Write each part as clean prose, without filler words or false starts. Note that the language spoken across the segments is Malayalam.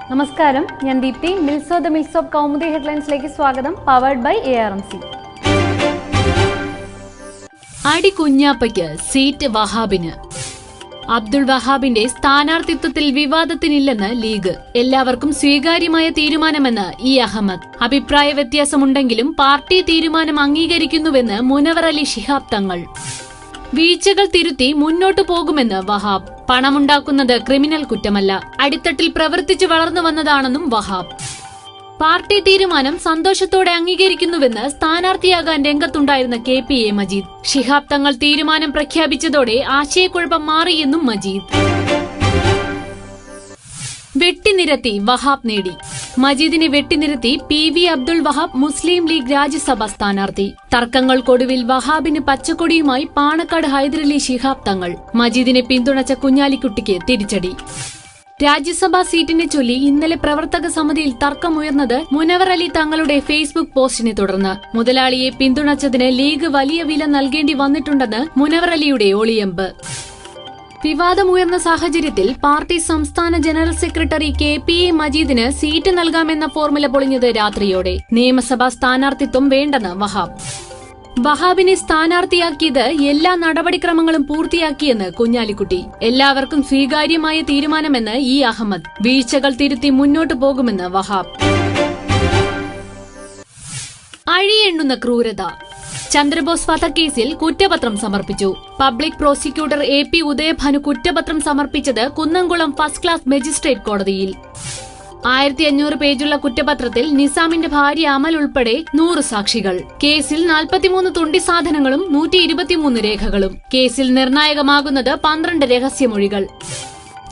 നമസ്കാരം, ഞാൻ ദീപ്തി. മിൽസോ ദ മിൽസ് ഓഫ് കൗമുദി ഹെഡ്ലൈൻസിലേക്ക് സ്വാഗതം. Powered by ARMC. അടി കുഞ്ഞാപ്പയ്ക്ക് സീറ്റ് വഹാബിന്. അബ്ദുൾ വഹാബിന്റെ സ്ഥാനാർത്ഥിത്വത്തിൽ വിവാദത്തിനില്ലെന്ന് ലീഗ്. എല്ലാവർക്കും സ്വീകാര്യമായ തീരുമാനമെന്ന് അഹമ്മദ്. അഭിപ്രായ വ്യത്യാസമുണ്ടെങ്കിലും പാർട്ടി തീരുമാനം അംഗീകരിക്കുന്നുവെന്ന് മുനവർ അലി ശിഹാബ് തങ്ങൾ. വീഴ്ചകൾ തിരുത്തി മുന്നോട്ടു പോകുമെന്ന് വഹാബ്. പണമുണ്ടാക്കുന്നത് ക്രിമിനൽ കുറ്റമല്ല, അടിത്തട്ടിൽ പ്രവർത്തിച്ചു വളർന്നു വന്നതാണെന്നും വഹാബ്. പാർട്ടി തീരുമാനം സന്തോഷത്തോടെ അംഗീകരിക്കുന്നുവെന്ന് സ്ഥാനാർത്ഥിയാകാൻ രംഗത്തുണ്ടായിരുന്ന KPA മജീദ്. ശിഹാബ് തങ്ങൾ തീരുമാനം പ്രഖ്യാപിച്ചതോടെ ആശയക്കുഴപ്പം മാറിയെന്നും മജീദ്. വെട്ടിനിരത്തി വഹാബ് നേടി. മജീദിനെ വെട്ടിനിരത്തി PV അബ്ദുൾ വഹാബ് മുസ്ലിം ലീഗ് രാജ്യസഭാ സ്ഥാനാർത്ഥി. തർക്കങ്ങൾക്കൊടുവിൽ വഹാബിന് പച്ചക്കൊടിയുമായി പാണക്കാട് ഹൈദരലി ശിഹാബ് തങ്ങൾ. മജീദിനെ പിന്തുണച്ച കുഞ്ഞാലിക്കുട്ടിക്ക് തിരിച്ചടി. രാജ്യസഭാ സീറ്റിനെ ചൊല്ലി ഇന്നലെ പ്രവർത്തക സമിതിയിൽ തർക്കമുയർന്നത് മുനവർ അലി തങ്ങളുടെ ഫേസ്ബുക്ക് പോസ്റ്റിനെ തുടർന്ന്. മുതലാളിയെ പിന്തുണച്ചതിന് ലീഗ് വലിയ വില നൽകേണ്ടി വന്നിട്ടുണ്ടെന്ന് മുനവർ അലിയുടെ ഒളിയമ്പ്. വിവാദമുയർന്ന സാഹചര്യത്തിൽ പാർട്ടി സംസ്ഥാന ജനറൽ സെക്രട്ടറി KPA മജീദിന് സീറ്റ് നൽകാമെന്ന ഫോർമുല പൊളിഞ്ഞത് രാത്രിയോടെ. നിയമസഭാ സ്ഥാനാർത്ഥിത്വം വേണ്ടെന്ന് വഹാബ്. വഹാബിനെ സ്ഥാനാർത്ഥിയാക്കിയത് എല്ലാ നടപടിക്രമങ്ങളും പൂർത്തിയാക്കിയെന്ന് കുഞ്ഞാലിക്കുട്ടി. എല്ലാവർക്കും സ്വീകാര്യമായ തീരുമാനമെന്ന് അഹമ്മദ്. വീഴ്ചകൾ തിരുത്തി മുന്നോട്ടു പോകുമെന്ന് വഹാബ്. അഴിയെണ്ണുന്ന ക്രൂരത. ചന്ദ്രബോസ് വധക്കേസിൽ കുറ്റപത്രം സമർപ്പിച്ചു. പബ്ലിക് പ്രോസിക്യൂട്ടർ AP ഉദയഭാനു കുറ്റപത്രം സമർപ്പിച്ചത് കുന്നംകുളം ഫസ്റ്റ് ക്ലാസ് മജിസ്ട്രേറ്റ് കോടതിയിൽ. 1500 പേജുള്ള കുറ്റപത്രത്തിൽ നിസാമിന്റെ ഭാര്യ അമൽ ഉൾപ്പെടെ 100 സാക്ഷികൾ. കേസിൽ 43 തുണ്ടി സാധനങ്ങളും 123 രേഖകളും. കേസിൽ നിർണായകമാകുന്നത് 12 രഹസ്യമൊഴികൾ.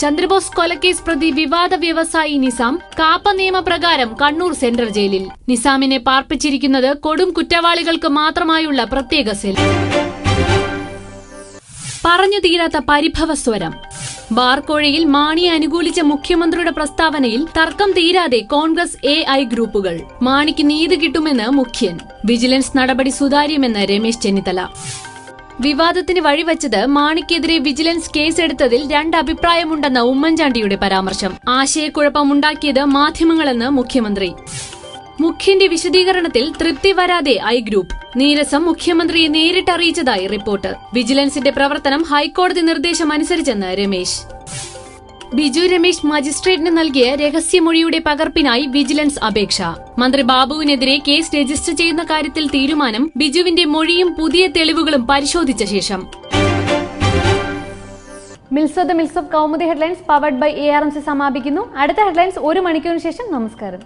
ചന്ദ്രബോസ് കൊലക്കേസ് പ്രതി വിവാദ വ്യവസായി നിസാം കാപ്പ നിയമപ്രകാരം കണ്ണൂർ സെൻട്രൽ ജയിലിൽ. നിസാമിനെ പാർപ്പിച്ചിരിക്കുന്നത് കൊടും കുറ്റവാളികൾക്ക് മാത്രമായുള്ള പ്രത്യേക സെൽ. പറഞ്ഞു തീരാത്ത പരിഭവസ്വരം. ബാർക്കോഴയിൽ മാണിയെ അനുകൂലിച്ച മുഖ്യമന്ത്രിയുടെ പ്രസ്താവനയിൽ തർക്കം തീരാതെ കോൺഗ്രസ് AI ഗ്രൂപ്പുകൾ. മാണിക്ക് നീതി കിട്ടുമെന്ന് മുഖ്യൻ. വിജിലൻസ് നടപടി സുതാര്യമെന്ന് രമേശ് ചെന്നിത്തല. വിവാദത്തിന് വഴിവെച്ചത് മാണിക്കെതിരെ വിജിലൻസ് കേസെടുത്തതിൽ 2 അഭിപ്രായമുണ്ടെന്ന ഉമ്മൻചാണ്ടിയുടെ പരാമർശം. ആശയക്കുഴപ്പമുണ്ടാക്കിയത് മാധ്യമങ്ങളെന്ന് മുഖ്യമന്ത്രി. മുഖ്യന്റെ വിശദീകരണത്തിൽ തൃപ്തി വരാതെ I ഗ്രൂപ്പ്. നീരസം മുഖ്യമന്ത്രിയെ നേരിട്ടറിയിച്ചതായി റിപ്പോർട്ട്. വിജിലൻസിന്റെ പ്രവർത്തനം ഹൈക്കോടതി നിർദ്ദേശമനുസരിച്ചെന്ന് രമേശ്. ബിജു രമേശ് മജിസ്ട്രേറ്റിന് നൽകിയ രഹസ്യമൊഴിയുടെ പകർപ്പിനായി വിജിലൻസ് അപേക്ഷ. മന്ത്രി ബാബുവിനെതിരെ കേസ് രജിസ്റ്റർ ചെയ്യുന്ന കാര്യത്തിൽ തീരുമാനം. ബിജുവിന്റെ മൊഴിയും പുതിയ തെളിവുകളും പരിശോധിച്ച ശേഷം. മിൽസോ the mills of Kaumudi headlines powered by ARMC സമാപിക്കുന്നു. അടുത്ത ഹെഡ്ലൈൻസ് 1 മണിക്കൂറിന് ശേഷം. നമസ്കാരം.